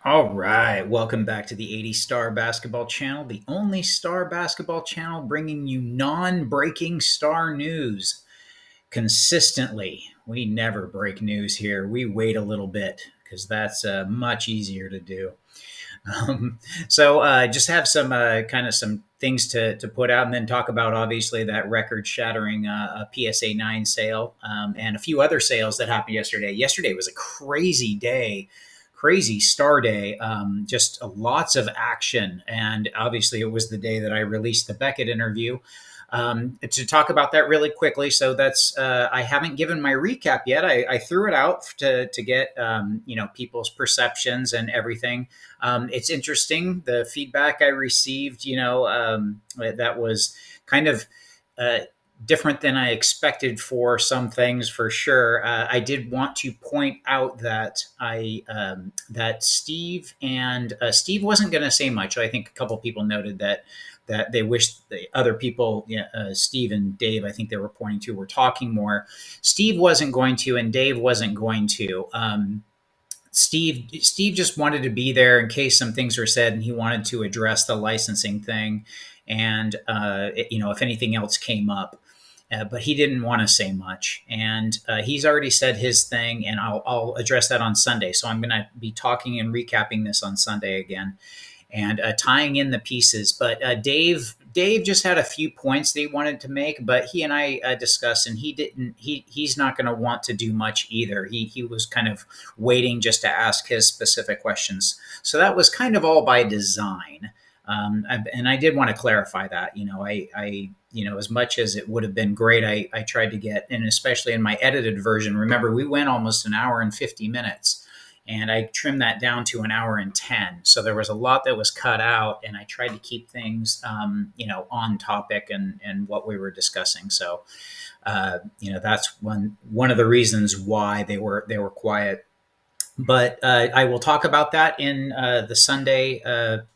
All right, welcome back to the 80 Star Basketball Channel, the only star basketball channel bringing you non breaking star news consistently. We never break news here. We wait a little bit because that's much easier to do. Um, just have some kind of some things to put out and then talk about obviously that record shattering PSA 9 sale and a few other sales that happened yesterday. Yesterday was a crazy day, crazy star day, just lots of action. And obviously, it was the day that I released the Beckett interview. To talk about that really quickly, so that's I haven't given my recap yet. I threw it out to get people's perceptions and everything. It's interesting the feedback I received. That was kind of uh, different than I expected for some things, for sure. I did want to point out that that Steve wasn't going to say much. I think a couple people noted that they wished the other people, Steve and Dave, I think they were pointing to, were talking more. Steve wasn't going to, and Dave wasn't going to. Steve just wanted to be there in case some things were said, and he wanted to address the licensing thing, and if anything else came up. But he didn't want to say much, and he's already said his thing, and I'll address that on Sunday. So I'm going to be talking and recapping this on Sunday again, and tying in the pieces. But Dave just had a few points that he wanted to make, but he and I discussed, and he didn't. He's not going to want to do much either. He was kind of waiting just to ask his specific questions. So that was kind of all by design. And I did want to clarify that. As much as it would have been great, I tried to get, and especially in my edited version. Remember, we went almost an hour and 50 minutes. And I trimmed that down to an hour and 10. So there was a lot that was cut out, and I tried to keep things, on topic and what we were discussing. So, that's one of the reasons why they were quiet. But I will talk about that in the Sunday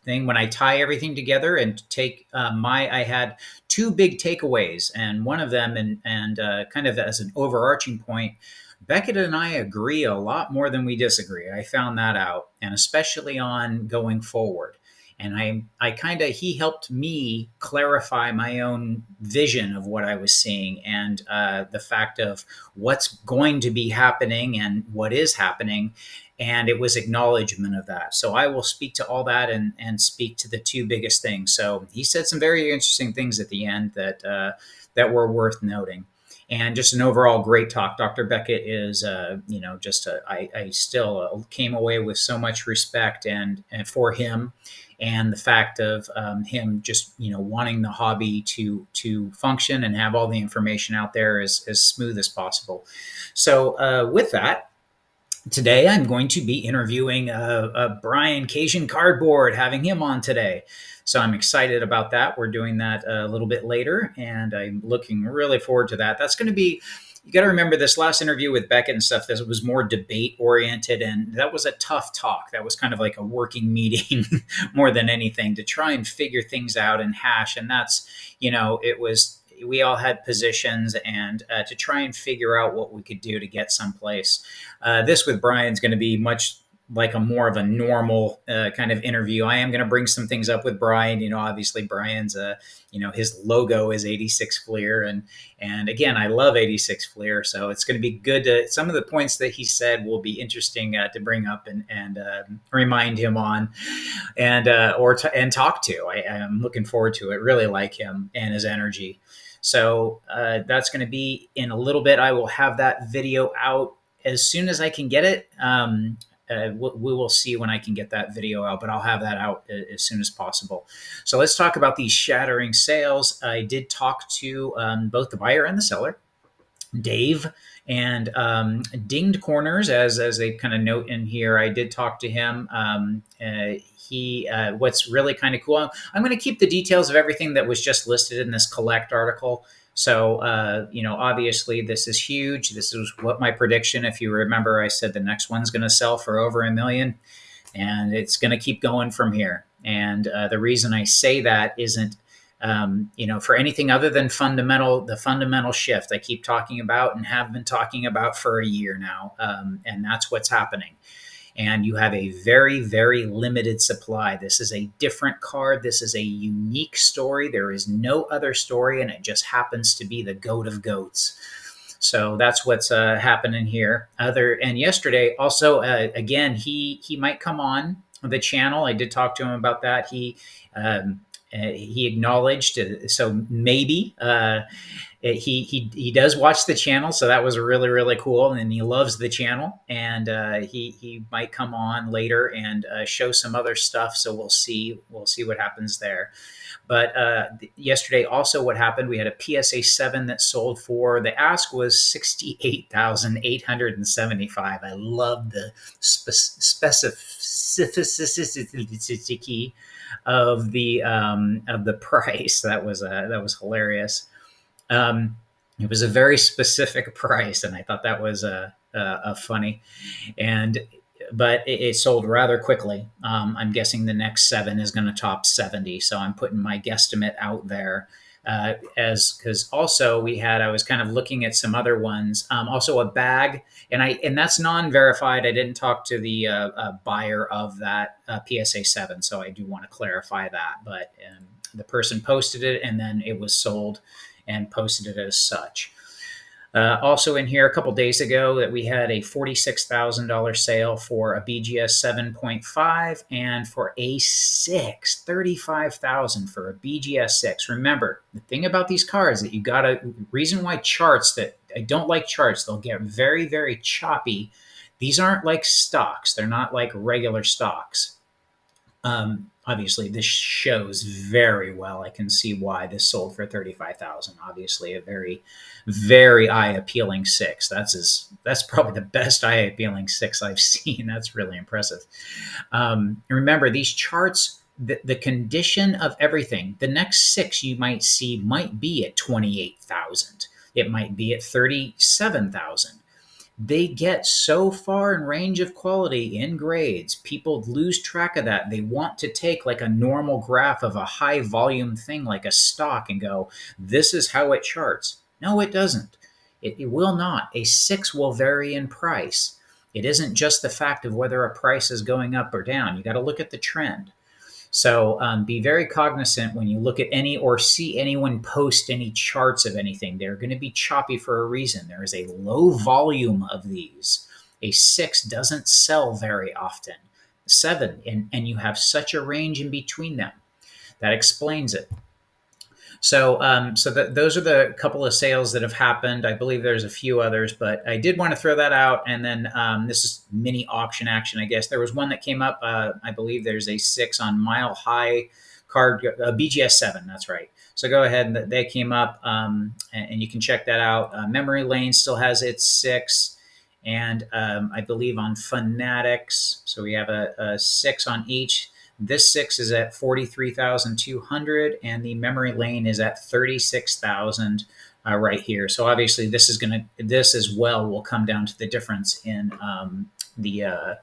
thing when I tie everything together and take I had two big takeaways, and one of them, and kind of as an overarching point, Beckett and I agree a lot more than we disagree. I found that out, and especially on going forward. And I kind of, he helped me clarify my own vision of what I was seeing, and the fact of what's going to be happening and what is happening. And it was acknowledgement of that. So I will speak to all that and speak to the two biggest things. So he said some very interesting things at the end that were worth noting, and just an overall great talk. Dr. Beckett is, I still came away with so much respect and for him, and the fact of him just wanting the hobby to function and have all the information out there as smooth as possible. So with that. Today, I'm going to be interviewing Brian Cajun Cardboard, having him on today. So I'm excited about that. We're doing that a little bit later, and I'm looking really forward to that. That's going to be, you got to remember, this last interview with Beckett and stuff, this was more debate oriented, and that was a tough talk. That was kind of like a working meeting more than anything, to try and figure things out and hash. And that's, it was, we all had positions, and to try and figure out what we could do to get someplace. This with Brian's going to be much like a more of a normal kind of interview. I am going to bring some things up with Brian. Obviously Brian's, his logo is 86 Fleer, and again, I love 86 Fleer, so it's going to be good to, some of the points that he said will be interesting to bring up and remind him on, and and talk to. I'm looking forward to it. Really like him and his energy. So that's going to be in a little bit. I will have that video out as soon as I can get it. We will see when I can get that video out, but I'll have that out as soon as possible. So let's talk about these shattering sales. I did talk to both the buyer and the seller, Dave, and Dinged Corners, as they kind of note in here. I did talk to him. What's really kind of cool, I'm going to keep the details of everything that was just listed in this collect article. So, obviously this is huge. This is what my prediction, if you remember, I said the next one's going to sell for over $1 million, and it's going to keep going from here. And the reason I say that isn't, for anything other than the fundamental shift I keep talking about and have been talking about for a year now. And that's what's happening. and you have a very, very limited supply. This is a different card. This is a unique story. There is no other story, and it just happens to be the goat of goats. So that's what's happening here. And yesterday also, again, he might come on the channel. I did talk to him about that. He acknowledged, so maybe he does watch the channel, so that was really, really cool, and he loves the channel, and he might come on later and show some other stuff. So we'll see what happens there. But yesterday, also, what happened? We had a PSA 7 that sold for, the ask was 68,875. I love the specificity of the price. That was hilarious. It was a very specific price, and I thought that was a funny. But it sold rather quickly. I'm guessing the next 7 is going to top 70, so I'm putting my guesstimate out there. Because also I was kind of looking at some other ones. Also a bag, and that's non-verified. I didn't talk to the buyer of that PSA 7, so I do want to clarify that. But the person posted it, and then it was sold and posted it as such. Also in here a couple days ago that we had a $46,000 sale for a BGS 7.5, and for a 6, $35,000 for a BGS 6. Remember, the thing about these cards that you gotta, reason why charts, that I don't like charts, they'll get very, very choppy. These aren't like stocks. They're not like regular stocks. Obviously, this shows very well. I can see why this sold for $35,000. Obviously, a very, very eye-appealing 6. That's probably the best eye-appealing 6 I've seen. That's really impressive. Remember, these charts, the condition of everything. The next 6 you might see might be at 28,000. It might be at 37,000. They get so far in range of quality in grades, people lose track of that. They want to take like a normal graph of a high volume thing like a stock and go, this is how it charts. No, it doesn't. It will not. A 6 will vary in price. It isn't just the fact of whether a price is going up or down. You got to look at the trend. So be very cognizant when you look at any or see anyone post any charts of anything. They're going to be choppy for a reason. There is a low volume of these. A 6 doesn't sell very often. 7, and you have such a range in between them. That explains it. So, those are the couple of sales that have happened. I believe there's a few others, but I did want to throw that out. And then this is mini auction action, I guess. There was one that came up. I believe there's a 6 on Mile High card, BGS 7. That's right. So go ahead, and they came up, and you can check that out. Memory Lane still has its 6. And I believe on Fanatics, so we have a 6 on each. This 6 is at 43,200, and the Memory Lane is at 36,000 right here. So obviously, this as well will come down to the difference in the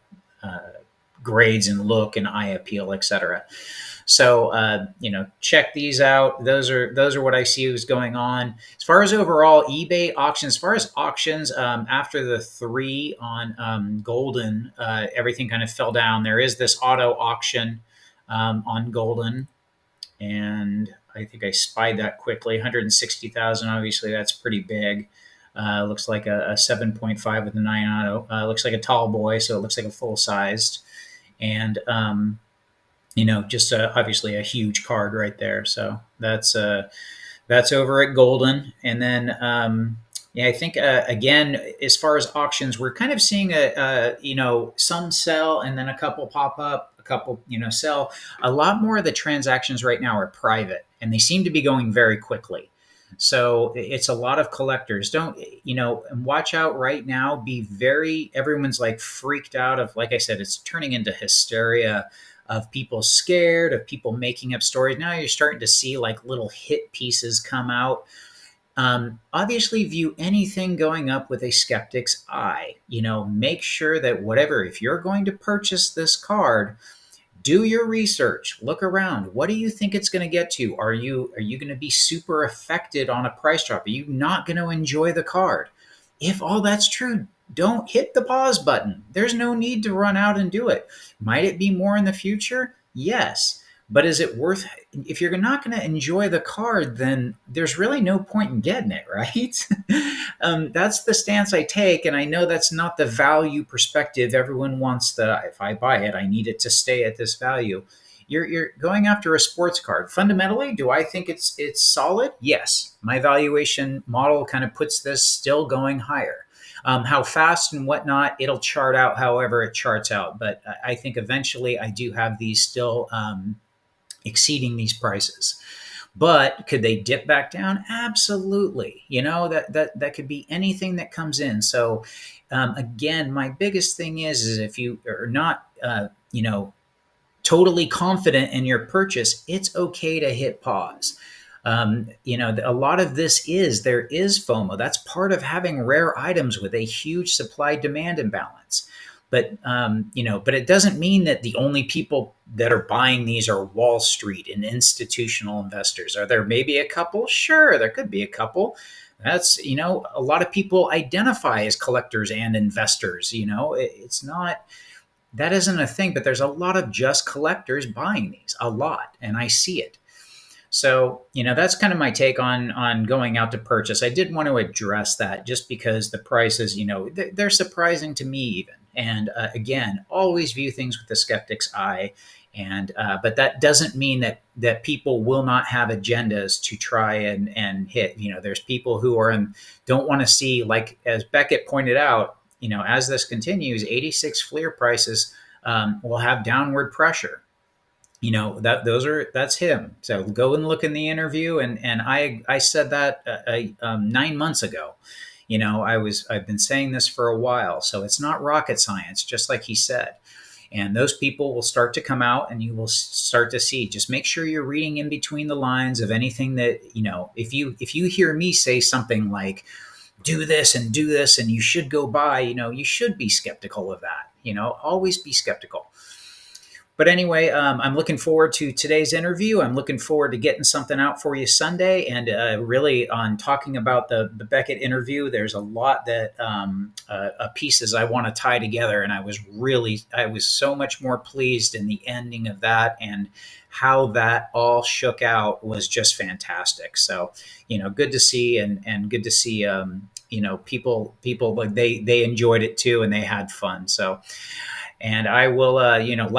grades and look and eye appeal, etc. So check these out. Those are what I see is going on. As far as overall eBay auctions, as far as auctions, after the 3 on Golden, everything kind of fell down. There is this auto auction on Golden, and I think I spied that quickly. 160,000. Obviously, that's pretty big. Looks like a 7.5 with a 9 auto. Looks like a tall boy, so it looks like a full sized, and just obviously a huge card right there. So that's over at Golden. And then I think again, as far as auctions, we're kind of seeing some sell and then a couple pop up, a couple sell. A lot more of the transactions right now are private, and they seem to be going very quickly. So it's a lot of collectors. Don't watch out right now. Everyone's like freaked out of, like I said, it's turning into hysteria of people scared, of people making up stories. Now you're starting to see like little hit pieces come out. Obviously, view anything going up with a skeptic's eye. Make sure that if you're going to purchase this card, do your research, look around. What do you think it's going to get to? Are you going to be super affected on a price drop? Are you not going to enjoy the card? If all that's true, don't hit the pause button. There's no need to run out and do it. Might it be more in the future? Yes. But is it worth, if you're not going to enjoy the card, then there's really no point in getting it, right? That's the stance I take. And I know that's not the value perspective. Everyone wants the, if I buy it, I need it to stay at this value. You're going after a sports card. Fundamentally, do I think it's solid? Yes. My valuation model kind of puts this still going higher. How fast and whatnot, it'll chart out however it charts out. But I think eventually I do have these still exceeding these prices. But could they dip back down? Absolutely. That could be anything that comes in. So again, my biggest thing is if you are not totally confident in your purchase, it's okay to hit pause. A lot of there is FOMO. That's part of having rare items with a huge supply demand imbalance. But it doesn't mean that the only people that are buying these are Wall Street and institutional investors. Are there maybe a couple? Sure, there could be a couple. That's, a lot of people identify as collectors and investors. It's not, that isn't a thing, but there's a lot of just collectors buying these, a lot, and I see it. So, that's kind of my take on going out to purchase. I did want to address that just because the prices, they're surprising to me even. And again, always view things with the skeptic's eye. And but that doesn't mean that people will not have agendas to try and hit. There's people who don't want to see, like as Beckett pointed out. As this continues, 86 FLIR prices will have downward pressure. That's him. So go and look in the interview, and I said that 9 months ago. I've been saying this for a while, so it's not rocket science, just like he said. And those people will start to come out, and you will start to see. Just make sure you're reading in between the lines of anything that If you hear me say something like, do this and you should go buy, you should be skeptical of that. Always be skeptical. But anyway, I'm looking forward to today's interview. I'm looking forward to getting something out for you Sunday. And really, on talking about the Beckett interview, there's a lot that pieces I want to tie together. And I was so much more pleased in the ending of that, and how that all shook out was just fantastic. So, good to see, and good to see, people like they enjoyed it too, and they had fun. So. And I will,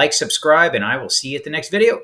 subscribe, and I will see you at the next video.